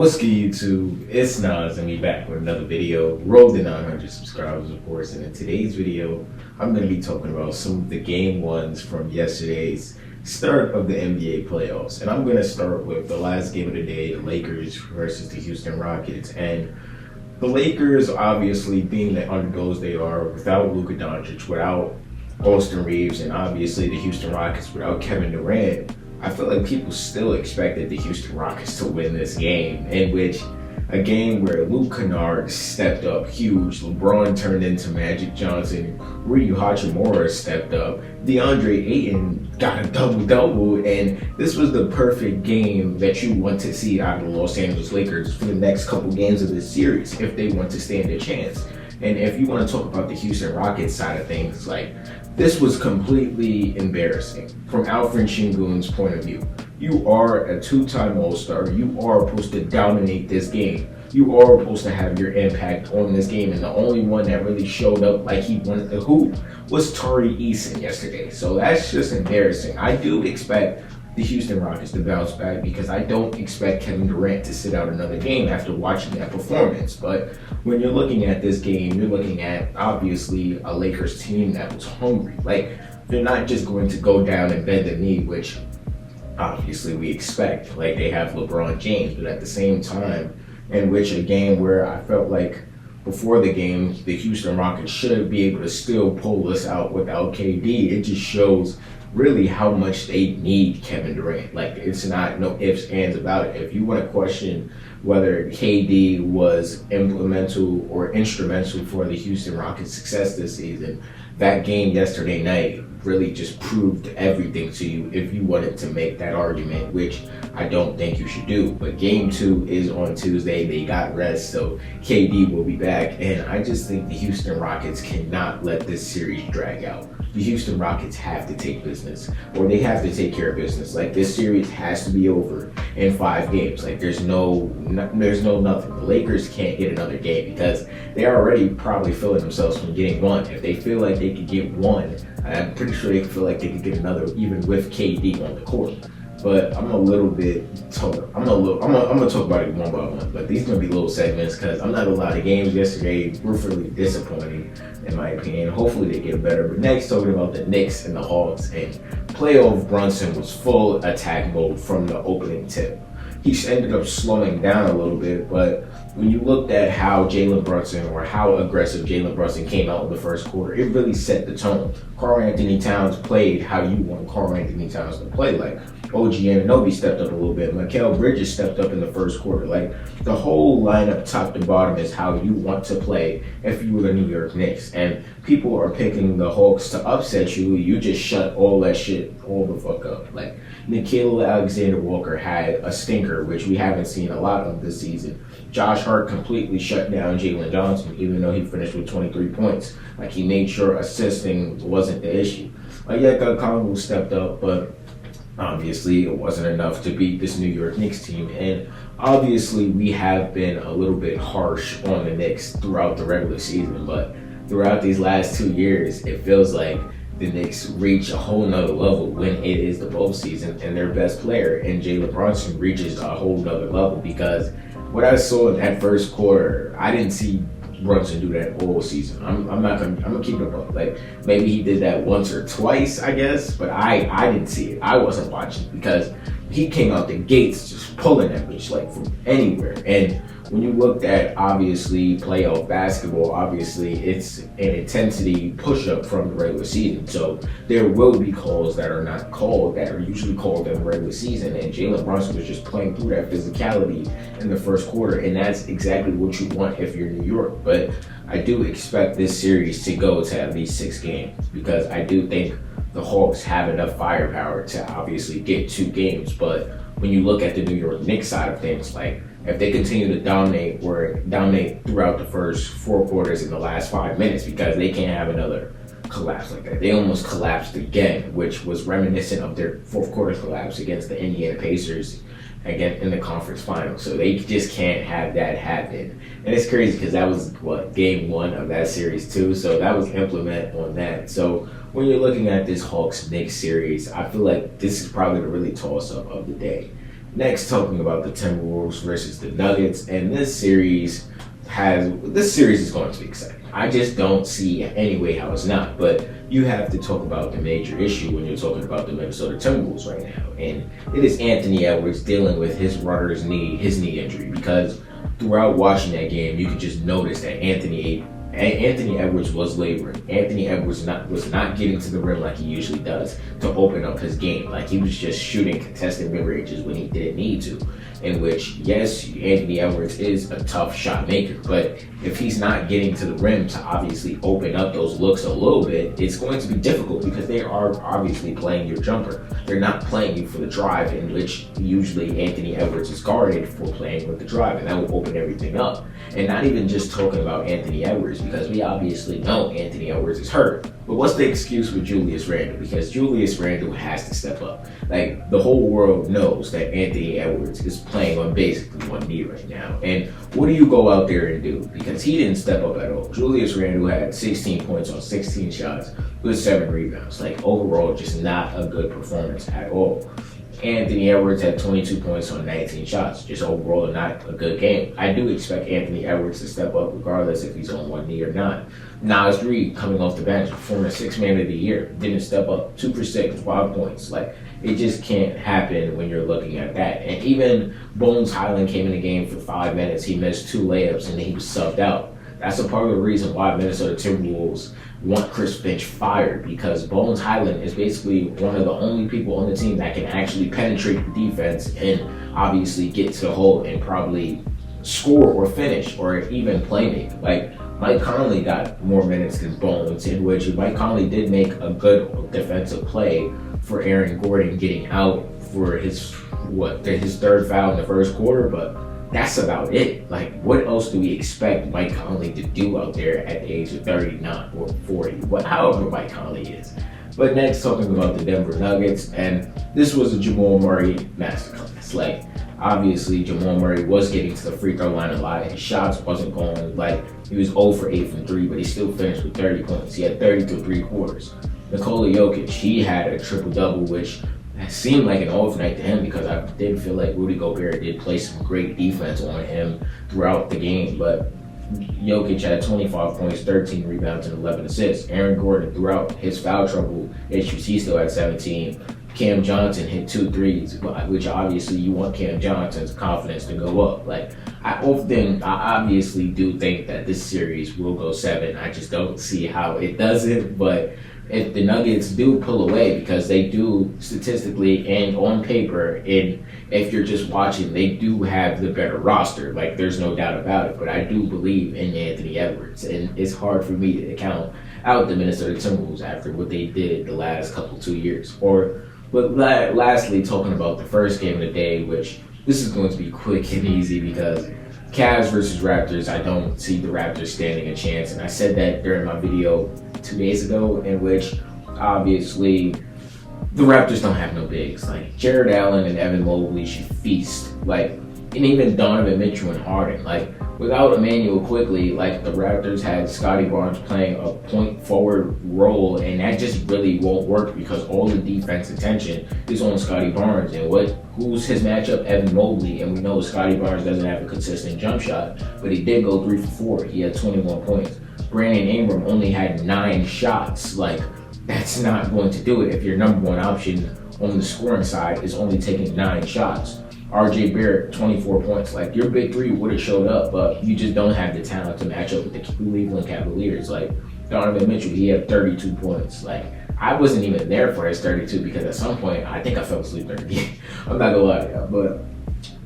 What's good, YouTube? It's Nas and me back with another video. Roll the 900 subscribers, of course. And in today's video, I'm going to be talking about some of the game ones from yesterday's start of the NBA playoffs. And I'm going to start with the last game of the day, the Lakers versus the Houston Rockets. And the Lakers, obviously, being the underdogs they are, without Luka Doncic, without Austin Reeves, and obviously the Houston Rockets without Kevin Durant, I feel like people still expected the Houston Rockets to win this game, in which a game where Kennard stepped up huge, LeBron turned into Magic Johnson, Rui Hachimura stepped up, DeAndre Ayton got a double-double, and this was the perfect game that you want to see out of the Los Angeles Lakers for the next couple games of this series if they want to stand a chance. And if you want to talk about the Houston Rockets side of things, this was completely embarrassing from Alfred Şengün's point of view. You are a two-time All-Star. You are supposed to dominate this game. You are supposed to have your impact on this game. And the only one that really showed up like he wanted to hoop was Tari Eason yesterday. So that's just embarrassing. I do expect the Houston Rockets to bounce back because I don't expect Kevin Durant to sit out another game after watching that performance. But when you're looking at this game, you're looking at obviously a Lakers team that was hungry. They're not just going to go down and bend the knee, which obviously we expect. They have LeBron James, but at the same time, in which a game where I felt like before the game, the Houston Rockets should be able to still pull this out without KD. It just shows really how much they need Kevin Durant. It's not no ifs, ands about it. If you want to question whether KD was implemental or instrumental for the Houston Rockets' success this season, that game yesterday night really just proved everything to you if you wanted to make that argument, which I don't think you should do. But game 2 is on Tuesday. They got rest, so KD will be back. And I just think the Houston Rockets cannot let this series drag out. The Houston Rockets have to take business, or they have to take care of business. This series has to be over in 5 games. There's no nothing. The Lakers can't get another game because they're already probably feeling themselves from getting one. If they feel like they could get one, I'm pretty sure they feel like they could get another even with KD on the court. But I'm gonna talk about it one by one. But these are gonna be little segments because I'm not gonna lie. The games yesterday were really disappointing in my opinion. Hopefully they get better. But next, talking about the Knicks and the Hawks, and playoff Brunson was full attack mode from the opening tip. He ended up slowing down a little bit, but when you looked at how Jalen Brunson, or how aggressive Jalen Brunson came out in the first quarter, it really set the tone. Karl Anthony Towns played how you want Karl Anthony Towns to play. OG Anunoby stepped up a little bit. Mikal Bridges stepped up in the first quarter. The whole lineup, top to bottom, is how you want to play if you were the New York Knicks. And people are picking the Hawks to upset you. You just shut all that shit all the fuck up. Nickeil Alexander-Walker had a stinker, which we haven't seen a lot of this season. Josh Hart completely shut down Jalen Johnson, even though he finished with 23 points. He made sure assisting wasn't the issue. Onyeka Okongwu stepped up, but obviously it wasn't enough to beat this New York Knicks team. And obviously we have been a little bit harsh on the Knicks throughout the regular season, but throughout these last 2 years, it feels like the Knicks reach a whole nother level when it is the postseason and their best player, and Jalen Brunson reaches a whole nother level. Because what I saw in that first quarter, I didn't see Brunson do that all season. I'm gonna keep it up. Maybe he did that once or twice, I guess, but I didn't see it. I wasn't watching because he came out the gates just pulling that bitch from anywhere. And when you looked at obviously playoff basketball, obviously it's an intensity push-up from the regular season. So there will be calls that are not called, that are usually called in the regular season. And Jalen Brunson was just playing through that physicality in the first quarter. And that's exactly what you want if you're New York. But I do expect this series to go to at least 6 games because I do think the Hawks have enough firepower to obviously get 2 games. But when you look at the New York Knicks side of things, if they continue to dominate throughout the first 4 quarters in the last 5 minutes, because they can't have another collapse like that. They almost collapsed again, which was reminiscent of their fourth quarter collapse against the Indiana Pacers again in the conference finals. So they just can't have that happen. And it's crazy because that was game 1 of that series too. So that was implement on that. So when you're looking at this Hawks-Knicks series, I feel like this is probably the really toss-up of the day. Next, talking about the Timberwolves versus the Nuggets, and this series is going to be exciting. I just don't see any way how it's not. But you have to talk about the major issue when you're talking about the Minnesota Timberwolves right now, and it is Anthony Edwards dealing with his his knee injury. Because throughout watching that game, you could just notice that Anthony Edwards was laboring. Anthony Edwards was not getting to the rim like he usually does to open up his game. Like, he was just shooting contested mid-ranges when he didn't need to. In which, yes, Anthony Edwards is a tough shot maker, but if he's not getting to the rim to obviously open up those looks a little bit, it's going to be difficult because they are obviously playing your jumper. They're not playing you for the drive, in which usually Anthony Edwards is guarded for playing with the drive, and that will open everything up. And not even just talking about Anthony Edwards, because we obviously know Anthony Edwards is hurt. But what's the excuse with Julius Randle? Because Julius Randle has to step up. Like, the whole world knows that Anthony Edwards is playing on basically one knee right now. And what do you go out there and do? Because he didn't step up at all. Julius Randle had 16 points on 16 shots with 7 rebounds. Like, overall, just not a good performance at all. Anthony Edwards had 22 points on 19 shots. Just overall, not a good game. I do expect Anthony Edwards to step up regardless if he's on one knee or not. Naz Reid, coming off the bench, former 6th man of the year, didn't step up. 2 for 6, 5 points. Like, it just can't happen when you're looking at that. And even Bones Highland came in the game for 5 minutes. He missed 2 layups and then he was subbed out. That's a part of the reason why Minnesota Timberwolves want Chris Finch fired, because Bones Highland is basically one of the only people on the team that can actually penetrate the defense and obviously get to the hole and probably score or finish or even playmate. Like, Mike Conley got more minutes than Bones, in which Mike Conley did make a good defensive play for Aaron Gordon getting out for his 3rd foul in the first quarter, but that's about it. Like, what else do we expect Mike Conley to do out there at the age of 39 or 40? However Mike Conley is. But next, talking about the Denver Nuggets, and this was a Jamal Murray masterclass. Like, obviously, Jamal Murray was getting to the free throw line a lot. His shots wasn't going, like, he was 0 for 8 from 3, but he still finished with 30 points. He had 30 through 3 quarters. Nikola Jokic, he had a triple-double, which seemed like an off night to him, because I did feel like Rudy Gobert did play some great defense on him throughout the game. But Jokic had 25 points, 13 rebounds, and 11 assists. Aaron Gordon, throughout his foul trouble issues, he still had 17. Cam Johnson hit 2 threes, which obviously you want Cam Johnson's confidence to go up. Like, I obviously do think that this series will go 7. I just don't see how it doesn't. But if the Nuggets do pull away, because they do statistically and on paper, and if you're just watching, they do have the better roster. Like, there's no doubt about it. But I do believe in Anthony Edwards, and it's hard for me to count out the Minnesota Timberwolves after what they did the last 2 years. But lastly, talking about the first game of the day, which this is going to be quick and easy, because Cavs versus Raptors, I don't see the Raptors standing a chance. And I said that during my video 2 days ago, in which obviously the Raptors don't have no bigs. Like, Jared Allen and Evan Mobley should feast. Like, and even Donovan Mitchell and Harden. Like, without Emmanuel Quickly, like, the Raptors had Scotty Barnes playing a point forward role, and that just really won't work because all the defense attention is on Scotty Barnes. And who's his matchup? Evan Mobley. And we know Scotty Barnes doesn't have a consistent jump shot, but he did go 3 for 4. He had 21 points. Brandon Ingram only had 9 shots. Like, that's not going to do it if your number one option on the scoring side is only taking 9 shots. RJ Barrett, 24 points. Like, your big three would have showed up, but you just don't have the talent to match up with the Cleveland Cavaliers. Like, Donovan Mitchell, he had 32 points. Like, I wasn't even there for his 32 because at some point, I think I fell asleep during the game. I'm not gonna lie to you, but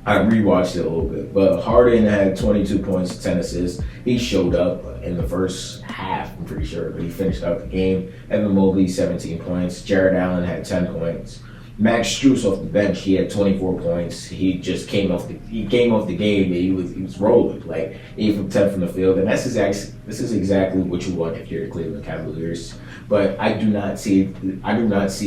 I rewatched it a little bit. But Harden had 22 points, 10 assists. He showed up in the first half, I'm pretty sure, but he finished out the game. Evan Mobley, 17 points. Jared Allen had 10 points. Max Strus off the bench, he had 24 points. He just came off the game, and he was rolling, like 8 from 10 from the field, and this is exactly what you want if you're the Cleveland Cavaliers. But I do not see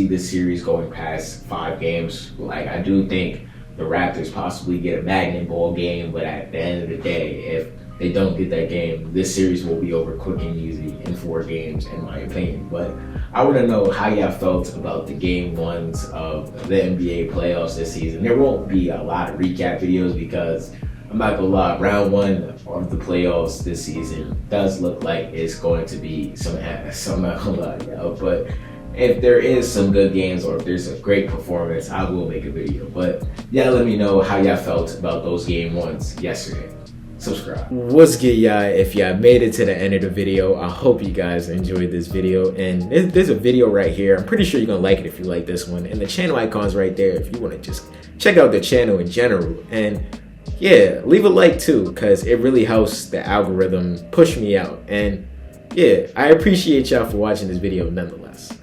this series going past 5 games. Like, I do think the Raptors possibly get a Magnet Ball game, but at the end of the day, if they don't get that game, this series will be over quick and easy in 4 games, in my opinion. But I want to know how y'all felt about the game ones of the NBA playoffs this season. There won't be a lot of recap videos because I'm not gonna lie, round 1 of the playoffs this season does look like it's going to be some ass. I'm not gonna lie, y'all. But if there is some good games or if there's a great performance, I will make a video. But yeah, let me know how y'all felt about those game ones yesterday. Subscribe. What's good, y'all? If y'all made it to the end of the video, I hope you guys enjoyed this video. And there's a video right here. I'm pretty sure you're gonna like it if you like this one. And the channel icon's right there if you want to just check out the channel in general. And yeah, leave a like too, because it really helps the algorithm push me out. And yeah, I appreciate y'all for watching this video nonetheless.